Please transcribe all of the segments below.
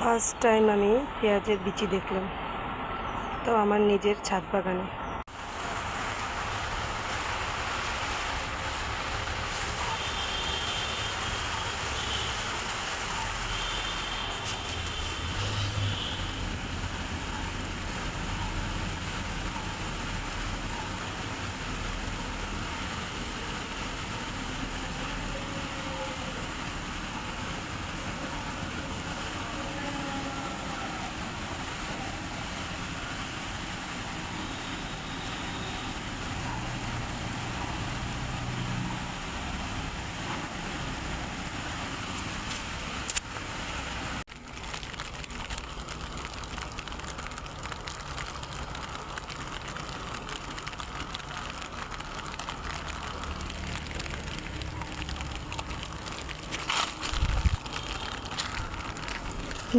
First time আমি পেঁয়াজের বিচি দেখলাম, তো আমার নিজের ছাদ বাগানে।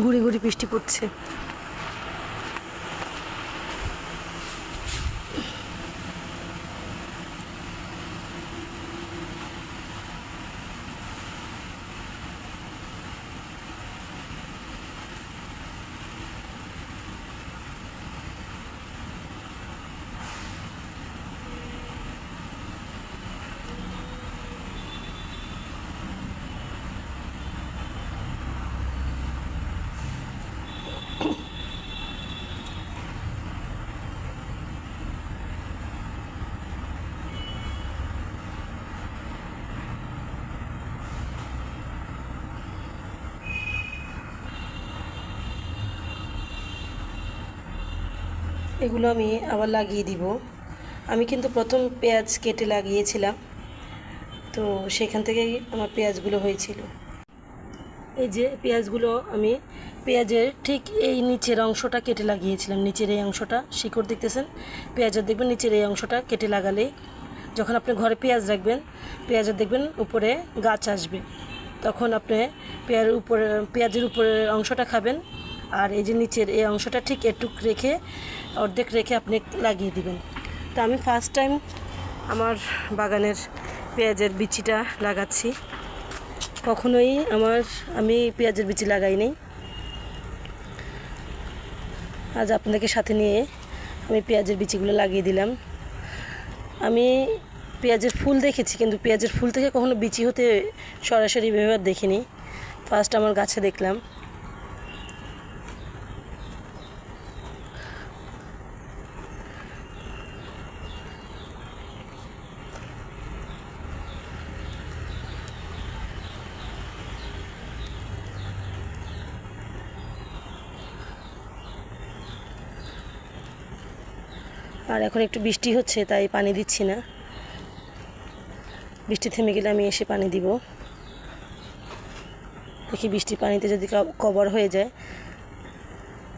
গুড়ি গুড়ি বৃষ্টি পড়ছে। এগুলো আমি আবার লাগিয়ে দিব। আমি কিন্তু প্রথম পেঁয়াজ কেটে লাগিয়েছিলাম, তো সেখান থেকেই আমার পেঁয়াজগুলো হয়েছিল। এই যে পেঁয়াজগুলো আমি পেঁয়াজের ঠিক এই নিচের অংশটা কেটে লাগিয়েছিলাম। নিচের এই অংশটা শিকড় দেখতেছেন, পেঁয়াজের দেখবেন নিচের এই অংশটা কেটে লাগালে যখন আপনি ঘরে পেঁয়াজ রাখবেন, পেঁয়াজের দেখবেন উপরে গাছ আসবে, তখন আপনি পেঁয়াজের উপরের অংশটা খাবেন, আর এই যে নিচের এই অংশটা ঠিক এটুক রেখে অর্ধেক রেখে আপনি লাগিয়ে দিবেন। তো আমি ফার্স্ট টাইম আমার বাগানের পেঁয়াজের বিচিটা লাগাচ্ছি। কখনোই আমি পেঁয়াজের বিচি লাগাইনি। আজ আপনাদেরকে সাথে নিয়ে আমি পেঁয়াজের বিচিগুলো লাগিয়ে দিলাম। আমি পেঁয়াজের ফুল দেখেছি, কিন্তু পেঁয়াজের ফুল থেকে কখনো বিচি হতে সরাসরি ব্যবহার দেখিনি। ফার্স্ট আমার গাছে দেখলাম। আর এখন একটু বৃষ্টি হচ্ছে, তাই পানি দিচ্ছি না। বৃষ্টি থেমে গেলে আমি এসে পানি দিব। দেখি বৃষ্টির পানিতে যদি কভার হয়ে যায়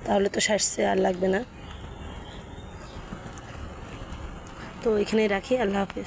তাহলে তো সারছে, আর লাগবে না। তো এখানেই রাখি। আল্লাহ হাফেজ।